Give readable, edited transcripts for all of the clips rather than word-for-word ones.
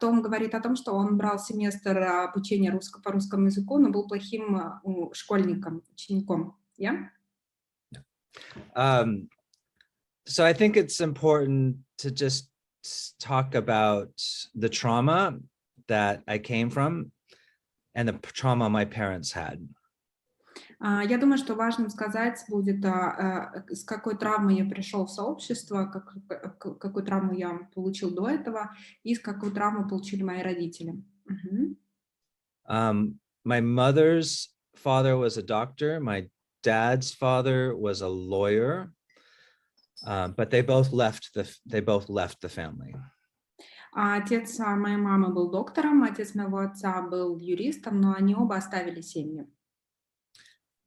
Том говорит о том, что он брал семестр обучения по русскому языку, но был плохим школьником, учеником. Yeah? So I think it's important to just talk about the trauma that I came from and the trauma my parents had. Я думаю, что важным сказать будет, с какой травмой я пришел в сообщество, какую травму я получил до этого и с какую травму получили мои родители. My mother's father was a doctor. My dad's father was a lawyer, but they both left the family. Отец моей мамы был доктором, отец моего отца был юристом, но они оба оставили семьи.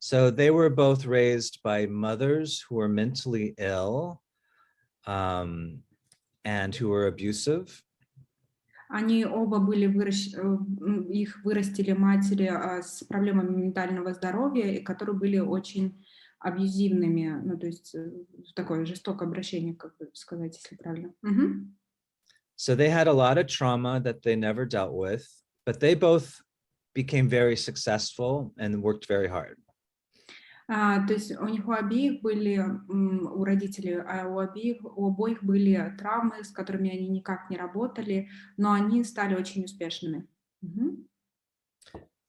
So they were both raised by mothers who were mentally ill and who were abusive. Они оба были их вырастили матери с проблемами ментального здоровья, и которые были очень абьюзивными, ну, то есть такое жестокое обращение, как бы сказать, если правильно. So they had a lot of trauma that they never dealt with, but they both became very successful and worked very hard. То есть у них у обеих были, у родителей, у обоих были травмы, с которыми они никак не работали, но они стали очень успешными.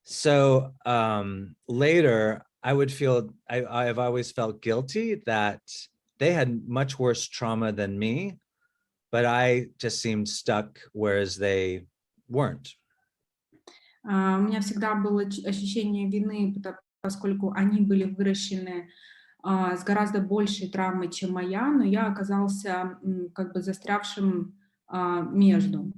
So later, I would feel, I've always felt guilty that they had much worse trauma than me, but I just seemed stuck, whereas they weren't. У меня всегда было ощущение вины, поскольку они были выращены с гораздо большей травмой, чем моя, но я оказался как бы застрявшим между.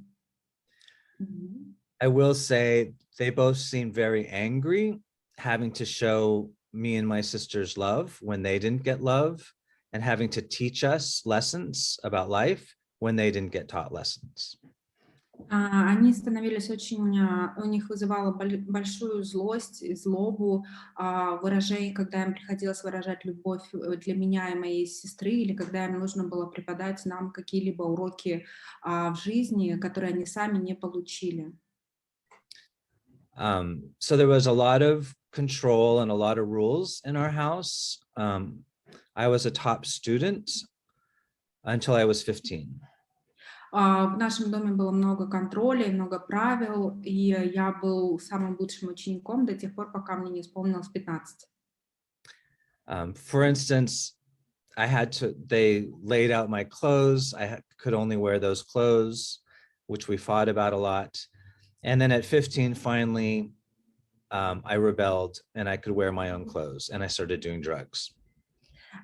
I will say they both seemed very angry, having to show me and my sisters love when they didn't get love, and having to teach us lessons about life when they didn't get taught lessons. Они становились очень, у них вызывало большую злость и злобу выражение, когда им приходилось выражать любовь для меня и моей сестры, или когда им нужно было преподать нам какие-либо уроки в жизни, которые они сами не получили. So there was a lot of control and a lot of rules in our house. I was a top student until I was 15. В нашем доме было много контроля, много правил, и я был самым лучшим учеником до тех пор, пока мне не исполнилось 15. For instance, they laid out my clothes. I could only wear those clothes, which we fought about a lot. And then at 15, finally, I rebelled and I could wear my own clothes and I started doing drugs.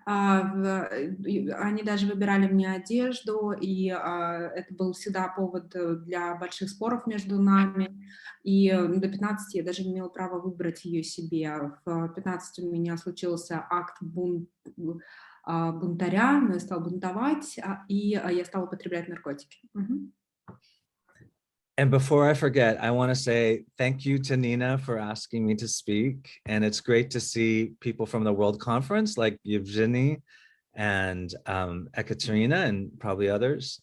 Они даже выбирали мне одежду, и это был всегда повод для больших споров между нами. И до 15 я даже не имела права выбрать ее себе. В 15 у меня случился акт бунтаря, я стала бунтовать, и я стала употреблять наркотики. And before I forget, I want to say thank you to Nina for asking me to speak. And it's great to see people from the World Conference like Yevgeny and Ekaterina and probably others.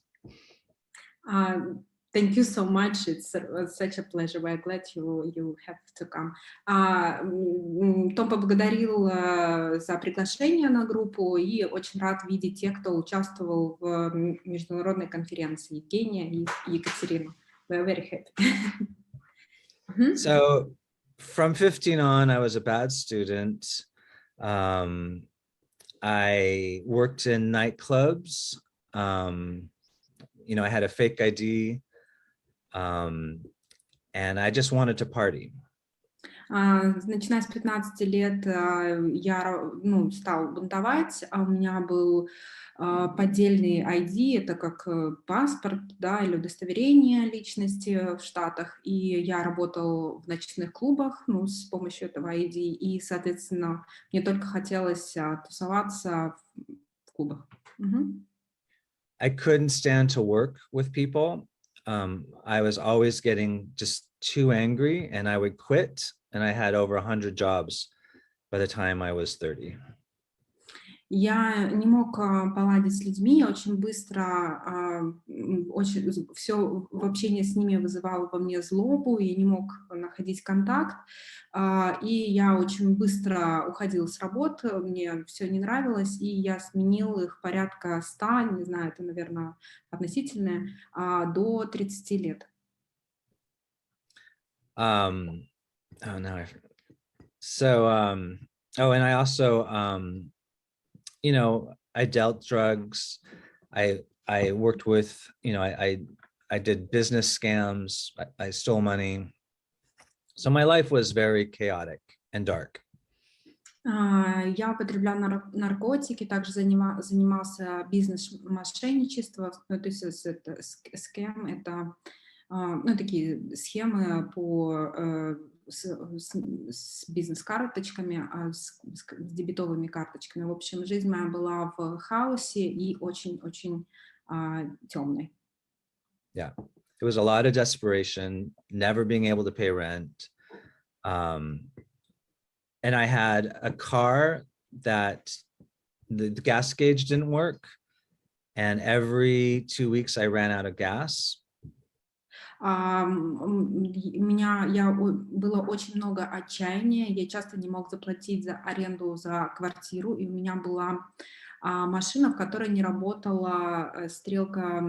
Thank you so much. It's such a pleasure. We're glad you have to come. Том поблагодарил за приглашение на группу и очень рад видеть тех, кто участвовал в международной конференции, Евгения и Екатерина. We're very happy. So from 15 on, I was a bad student. I worked in nightclubs. You know, I had a fake ID. And I just wanted to party. Начиная с 15 лет я стал бунтовать, у меня был поддельный ID, это как паспорт, да, или удостоверение личности в Штатах, и я работал в ночных клубах, с помощью этого ID, и, соответственно, мне только хотелось тусоваться в клубах. I couldn't stand to work with people. I was always getting just too angry, and I would quit, and I had over 100 jobs by the time I was 30. Я не мог поладить с людьми, я очень быстро, все в общении с ними вызывало во мне злобу, я не мог находить контакт, и я очень быстро уходила с работы, мне все не нравилось, и я сменил их порядка 100, не знаю, это, наверное, относительное, до 30 лет. Oh, no. So, oh, and I also, I dealt drugs. I worked with, I did business scams. I stole money. So my life was very chaotic and dark. Я употреблял наркотики, также занимался бизнес-мошенничеством, ну, то есть это схем, это ну, такие схемы с бизнес-карточками, с дебетовыми карточками. В общем, жизнь моя была в хаосе и очень-очень темной. Yeah, it was a lot of desperation, never being able to pay rent. And I had a car that the gas gauge didn't work. And every 2 weeks I ran out of gas. Было очень много отчаяния, я часто не мог заплатить за аренду за квартиру, и у меня была машина, в которой не работала стрелка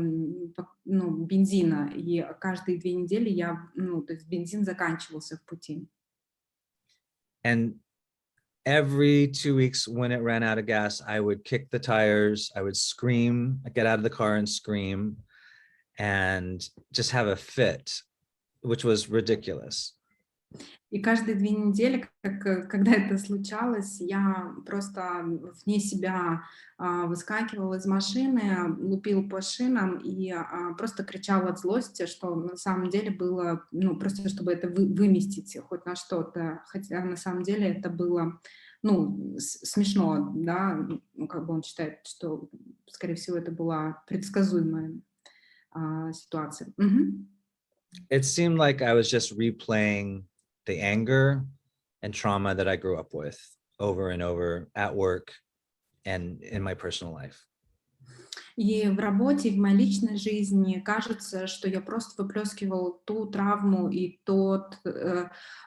бензина, и каждые 2 недели то есть бензин заканчивался в пути. And every 2 weeks when it ran out of gas, I would kick the tires, I would scream, I'd get out of the car and scream and just have a fit, which was ridiculous. И каждые 2 недели, когда это случалось, я просто вне себя выскакивала из машины, лупила по шинам и просто кричала от злости, что на самом деле было, просто чтобы это выместить хоть на что-то, хотя на самом деле это было, смешно, да, как бы он считает, что, скорее всего, это была предсказуемая ситуация. It seemed like I was just replaying the anger and trauma that I grew up with over and over at work and in my personal life. И в работе, и в моей личной жизни кажется, что я просто выплескивал ту травму и тот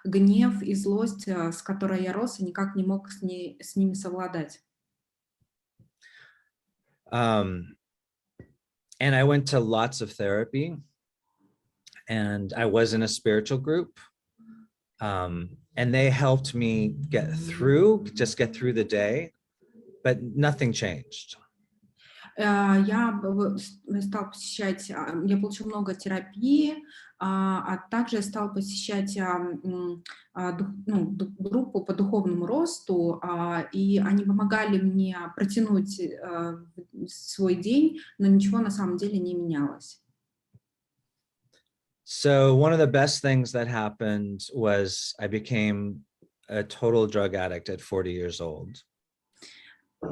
гнев и злость, с которой я рос, и никак не мог с ними совладать. And I went to lots of therapy, and I was in a spiritual group. And they helped me get through the day, but nothing changed. Я стал посещать, я получил много терапии, а также стал посещать группу по духовному росту, и они помогали мне протянуть свой день, но ничего на самом деле не менялось. So one of the best things that happened was I became a total drug addict at 40 years old.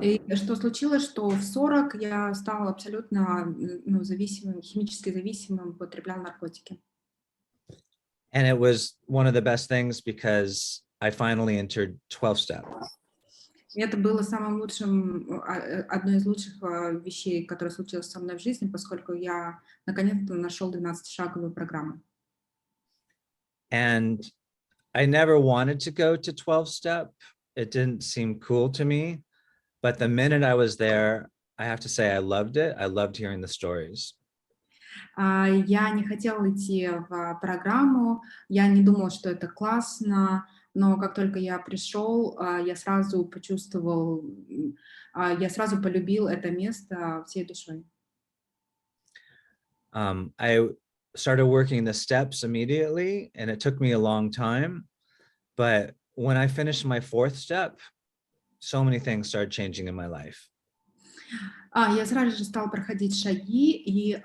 И что случилось, что в 40 я стала абсолютно зависимым, химически зависимым, употреблял наркотики. And it was one of the best things because I finally entered 12-step. И это было самым лучшим, одной из лучших вещей, которая случилась со мной в жизни, поскольку я наконец-то нашел 12-шаговую программу. And I never wanted to go to 12-step. It didn't seem cool to me. But the minute I was there, I have to say I loved it. I loved hearing the stories. Я не хотела идти в программу, я не думала, что это классно, но как только я пришел, я сразу почувствовал, я сразу полюбил это место всей душой. I started working the steps immediately, and it took me a long time. But when I finished my 4th step, so many things started changing in my life. Я сразу же стала проходить шаги, и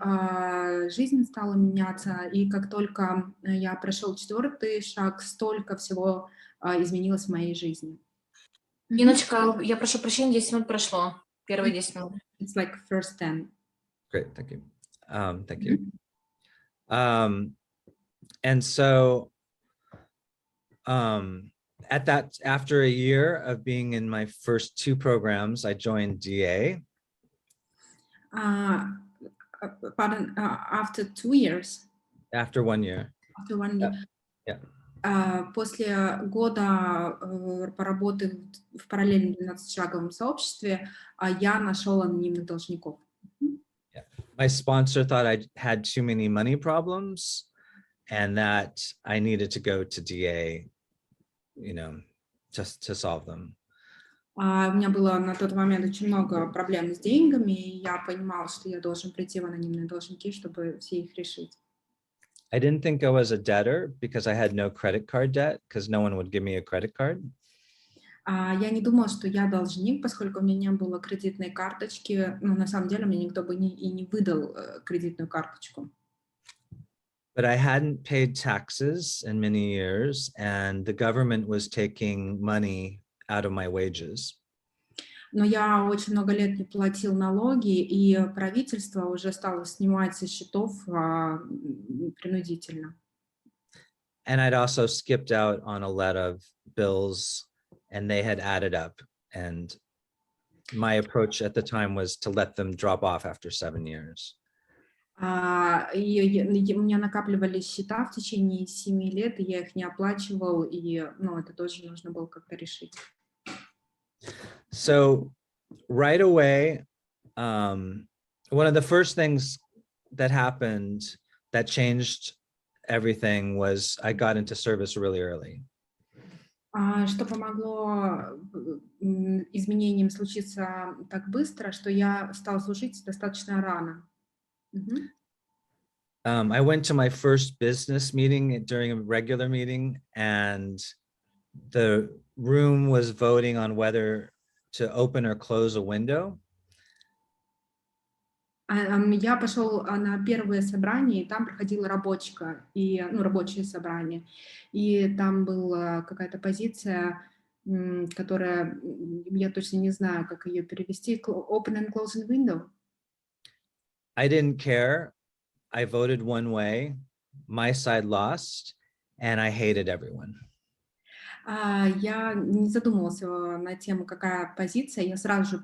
жизнь стала меняться. И как только я прошел 4-й шаг, столько всего изменилось в моей жизни. Ниночка, я прошу прощения, 10 минут прошло. Первые 10 минут. It's like first 10. Great, thank you. Thank you. And so After a year of being in my first 2 programs, I joined DA. Pardon, after 2 years. After 1 year. After 1 year. Yeah. После года поработы в параллельном 12-шаговом сообществе я нашел анонимных должников. Yeah. My sponsor thought I had too many money problems and that I needed to go to DA, you know, just to solve them. У меня было на тот момент очень много проблем с деньгами, и я понимала, что я должен прийти в анонимные должники, чтобы все их решить. I didn't think I was a debtor because I had no credit card debt because no one would give me a credit card. Я не думала, что я должник, поскольку у меня не было кредитной карточки. Но на самом деле мне никто бы не выдал кредитную карточку. But I hadn't paid taxes in many years, and the government was taking money out of my wages. Но я очень много лет не платил налоги, и правительство уже стало снимать со счетов принудительно. And I'd also skipped out on a lot of bills, and they had added up. And my approach at the time was to let them drop off after 7 years. У меня накапливались счета в течение 7 лет, и я их не оплачивал, и это тоже нужно было как-то решить. So right away, one of the first things that happened that changed everything was I got into service really early. Что помогло изменениям случиться так быстро, что я стала служить достаточно рано. I went to my first business meeting during a regular meeting, and the room was voting on whether to open or close a window. Я пошел на первое собрание, и там проходила рабочее собрание, и там была какая-то позиция, которая, я точно не знаю, как ее перевести, open and closing window. I didn't care. I voted one way, my side lost, and I hated everyone. Я не задумывался на тему, какая позиция. Я сразу же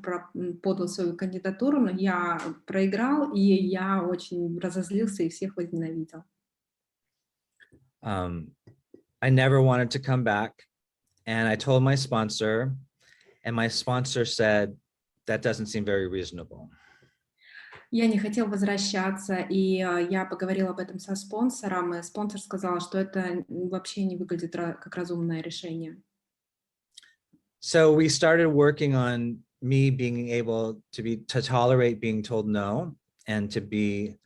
подал свою кандидатуру, но я проиграл, и я очень разозлился и всех возненавидел. I never wanted to come back, and I told my sponsor, and my sponsor said, that doesn't seem very reasonable. Я не хотел возвращаться, и я поговорила об этом со спонсором, и спонсор сказал, что это вообще не выглядит как разумное решение. So we started working on me being able to tolerate being told no and to be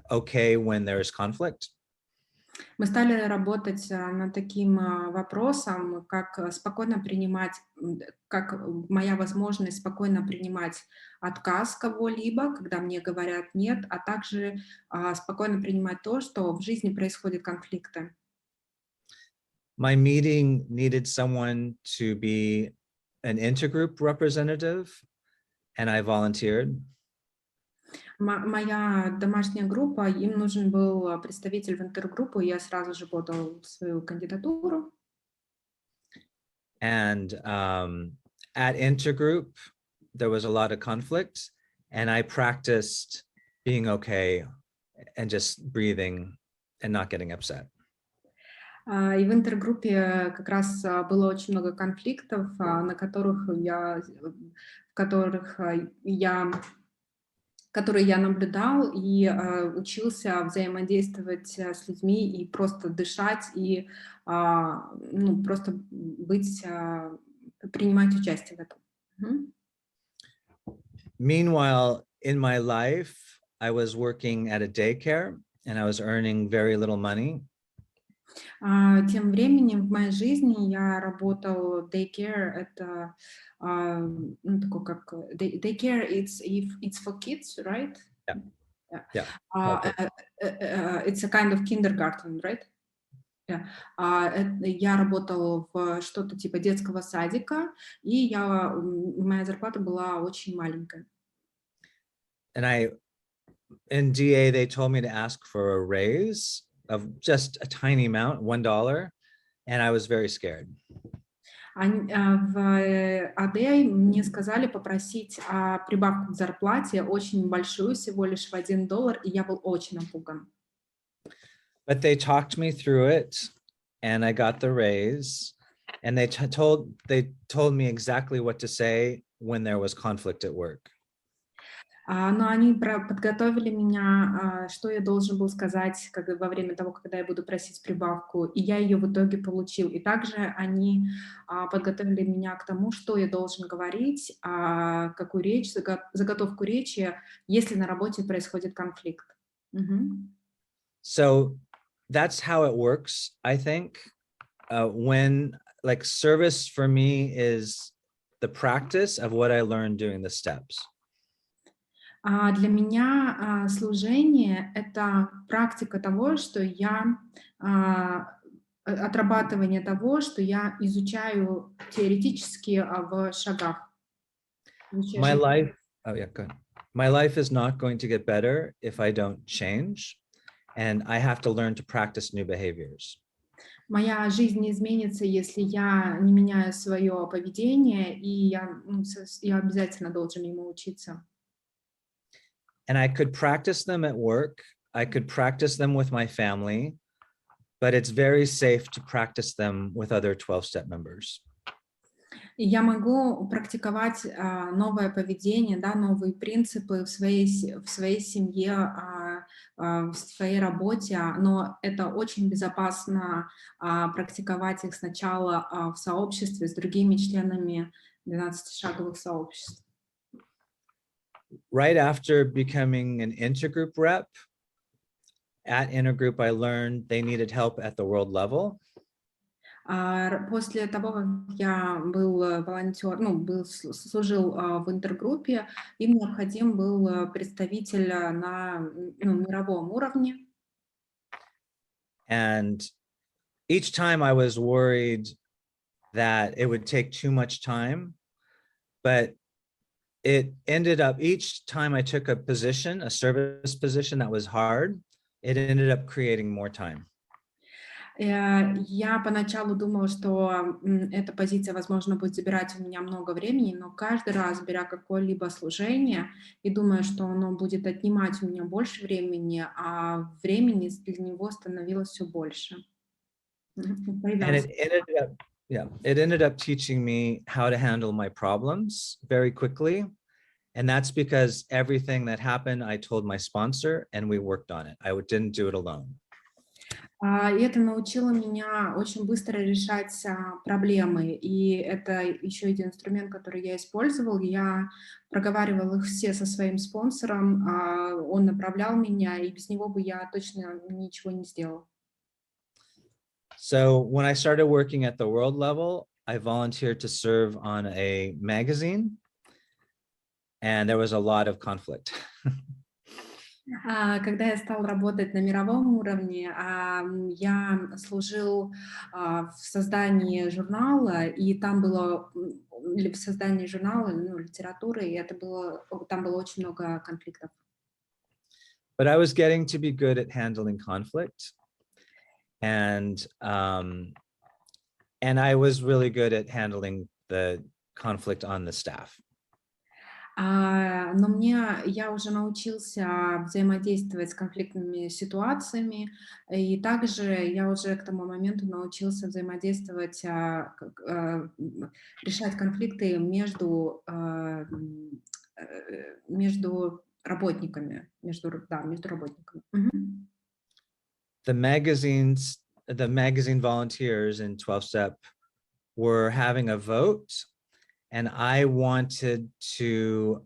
okay when there is conflict. Мы стали работать над таким вопросом, как спокойно принимать, как моя возможность спокойно принимать отказ кого-либо, когда мне говорят нет, а также спокойно принимать то, что в жизни происходят конфликты. My meeting needed someone to be an intergroup representative, and I volunteered. Моя домашняя группа, им нужен был представитель в интергруппу, и я сразу же подал свою кандидатуру. And at intergroup, there was a lot of conflict, and I practiced being okay and just breathing and not getting upset. И в интергруппе как раз было очень много конфликтов, которые я наблюдал и учился взаимодействовать с людьми и просто дышать и просто принимать участие в этом. Meanwhile, in my life, I was working at a daycare and I was earning very little money. Тем временем в моей жизни я работал daycare. Это такой как daycare. It's for kids, right? Yeah. It's a kind of kindergarten, right? Yeah. Я работал в что-то типа детского садика, и моя зарплата была очень маленькая. And in DA, they told me to ask for a raise of just a tiny amount, $1. and I was very scared. В АД мне сказали попросить прибавку к зарплате, очень большую, всего лишь в $1, и я был очень напуган. But they talked me through it, and I got the raise, and they told me exactly what to say when there was conflict at work. Но они подготовили меня, что я должен был сказать во время того, когда я буду просить прибавку, и я ее в итоге получил. И также они подготовили меня к тому, что я должен говорить, какую речь, заготовку речи, если на работе происходит конфликт. So that's how it works, I think. When like service for me is the practice of what I learned doing the steps. Для меня служение — это практика того, что я отрабатывание того, что я изучаю теоретически в шагах. My life, oh yeah, go ahead. My life is not going to get better if I don't change, and I have to learn to practice new behaviors. Моя жизнь не изменится, если я не меняю свое поведение, и я обязательно должен ему учиться. And I could practice them at work. I could practice them with my family, but it's very safe to practice them with other 12-step members. И я могу практиковать новое поведение, да, новые принципы в своей семье, в своей работе, но это очень безопасно практиковать их сначала в сообществе с другими членами 12-шаговых сообществ. Right after becoming an intergroup rep, at intergroup, I learned they needed help at the world level. После того, как я был волонтер, служил в интергруппе, им необходим был представитель на мировом уровне. And each time I was worried that it would take too much time, but it ended up, each time I took a position, a service position that was hard, it ended up creating more time. Я поначалу думала, что эта позиция, возможно, будет забирать у меня много времени, но каждый раз, беря какое-либо служение и думая, что оно будет отнимать у меня больше времени, а времени для него становилось все больше. And it ended up teaching me how to handle my problems very quickly. And that's because everything that happened, I told my sponsor and we worked on it. I didn't do it alone. И это научило меня очень быстро решать проблемы. И это еще один инструмент, который я использовал. Я проговаривала их все со своим спонсором, он направлял меня, и без него бы я точно ничего не сделала. So when I started working at the world level, I volunteered to serve on a magazine, and there was a lot of conflict. Когда я стал работать на мировом уровне, я служил в создании журнала, и там было в создании журнала, литературы, и там было очень много конфликтов. But I was getting to be good at handling conflict, and I was really good at handling the conflict on the staff. Но я уже научился взаимодействовать с конфликтными ситуациями, и также я уже к тому моменту научился взаимодействовать, решать конфликты между работниками, между работниками. The magazine volunteers in 12-step were having a vote, and I wanted to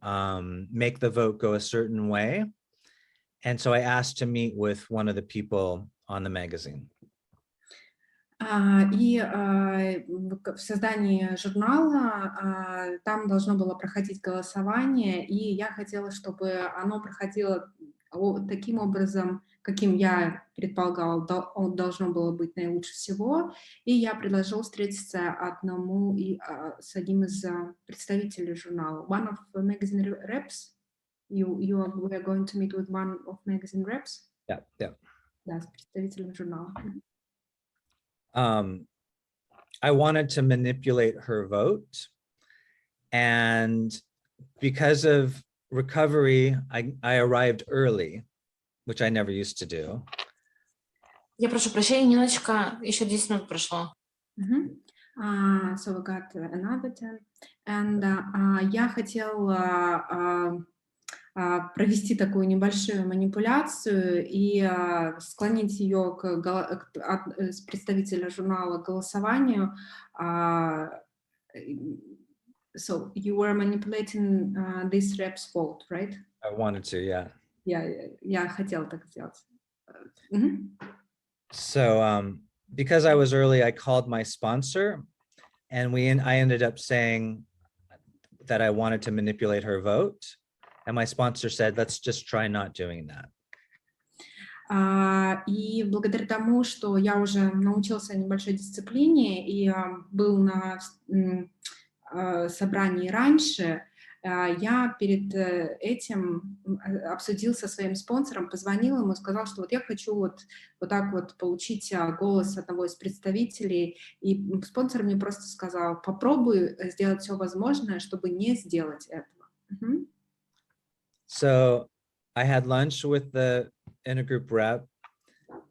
make the vote go a certain way. And so I asked to meet with one of the people on the magazine. И в создании журнала там должно было проходить голосование, и я хотела, чтобы оно проходило таким образом, каким я предполагала, должно было быть наилучше всего. И я предложила встретиться с одним из представителей журнала. One of the magazine reps. We are going to meet with one of magazine reps. Yeah. Да, с представителем журнала. I wanted to manipulate her vote. And because of recovery, I arrived early, which I never used to do. Я прошу прощения, Ниночка, еще 10 минут прошло. So we got another 10. And я хотела провести такую небольшую манипуляцию и склонить ее с представителя журнала к голосованию. So you were manipulating this rep's vote, right? I wanted to, yeah. Я хотела так сделать. So because I was early, I called my sponsor, and I ended up saying that I wanted to manipulate her vote. And my sponsor said, let's just try not doing that. И благодаря тому, что я уже научился небольшой дисциплине и был на собрании раньше, я перед этим обсудил со своим спонсором, позвонил ему и сказал, что вот я хочу вот так вот получить голос одного из представителей. И спонсор мне просто сказал, попробуй сделать все возможное, чтобы не сделать этого. So I had lunch with the intergroup rep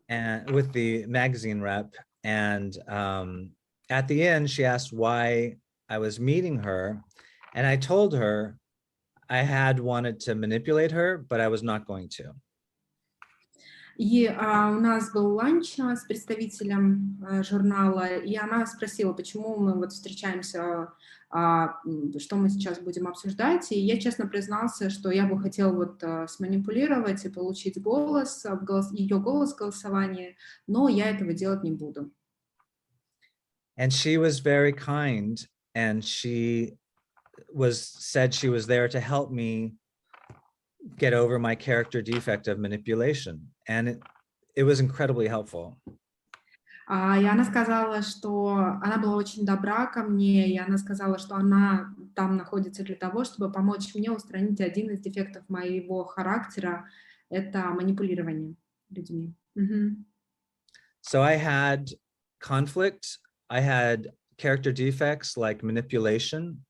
and with the magazine rep. And at the end, she asked why I was meeting her. And I told her I had wanted to manipulate her, but I was not going to. И у нас был ланч с представителем журнала, и она спросила, почему мы вот встречаемся, что мы сейчас будем обсуждать. И я честно признался, что я бы хотела вот сманипулировать и получить ее голос в голосовании, но я этого делать не буду. And she was very kind, and she said she was there to help me get over my character defect of manipulation. And it was incredibly helpful. И она сказала, что она была очень добра ко мне, и она сказала, что она там находится для того, чтобы помочь мне устранить один из дефектов моего характера, это манипулирование людьми. So I had conflict, I had character defects like manipulation,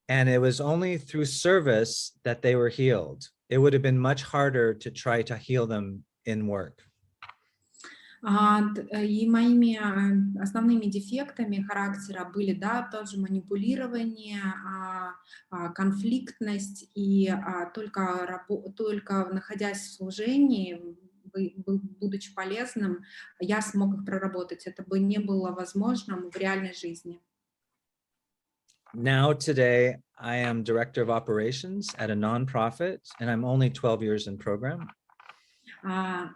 and it was only through service that they were healed. It would have been much harder to try to heal them in work. И моими основными дефектами характера были, да, тоже манипулирование, конфликтность, и только находясь в служении, будучи полезным, я смог их проработать. Это бы не было возможным в реальной жизни. Now, today, I am director of operations at a nonprofit, and I'm only 12 years in program.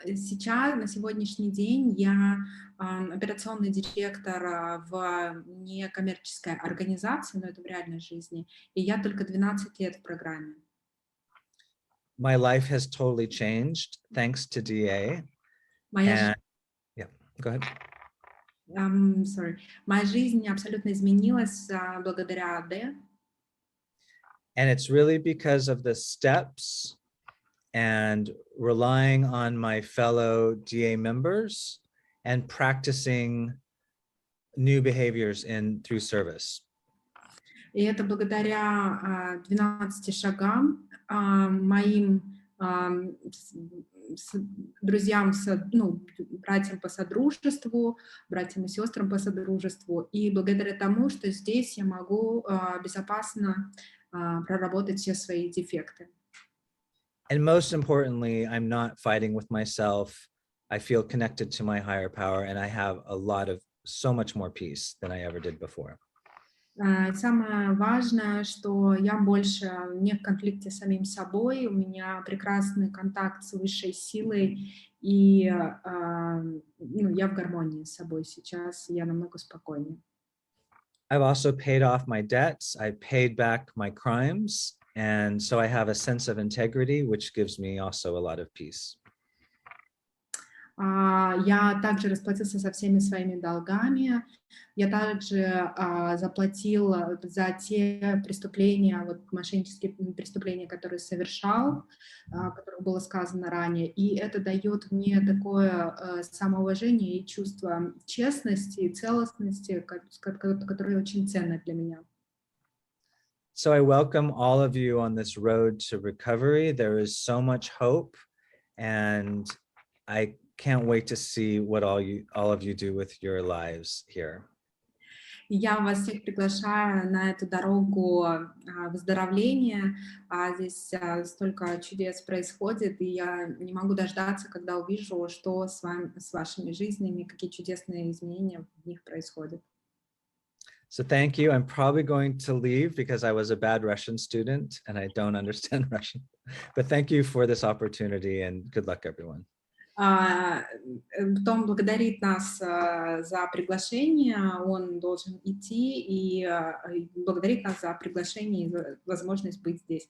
Сейчас, на сегодняшний день, я операционный директор в некоммерческой организации, но это в реальной жизни, и я только 12 лет в программе. My life has totally changed thanks to DA. Yeah, go ahead. Моя жизнь абсолютно изменилась благодаря АД. And it's really because of the steps and relying on my fellow DA members and practicing new behaviors through service. И это благодаря 12 шагам, моим друзьям, братьям по содружеству, братьям и сестрам по содружеству, и благодаря тому, что здесь я могу безопасно проработать все свои дефекты. And most importantly, I'm not fighting with myself. I feel connected to my higher power, and I have so much more peace than I ever did before. Самое важное, что я больше не в конфликте с самим собой, у меня прекрасный контакт с высшей силой, и я в гармонии с собой сейчас, я намного спокойнее. I've also paid off my debts. I paid back my crimes. And so I have a sense of integrity, which gives me also a lot of peace. Я также расплатился со всеми своими долгами. Я также заплатил за те преступления, вот мошеннические преступления, которые совершал, о которых было сказано ранее. И это дает мне такое самоуважение и чувство честности и целостности, которые очень ценны для меня. So I welcome all of you on this road to recovery. There is so much hope, and I can't wait to see what all of you do with your lives here. И я вас всех приглашаю на эту дорогу выздоровления. Здесь столько чудес происходит, и я не могу дождаться, когда увижу, что с вами, с вашими жизнями, какие чудесные изменения в них происходят. So thank you. I'm probably going to leave because I was a bad Russian student and I don't understand Russian. But thank you for this opportunity and good luck, everyone. Том благодарит нас за приглашение, он должен идти и благодарит нас за приглашение и за возможность быть здесь.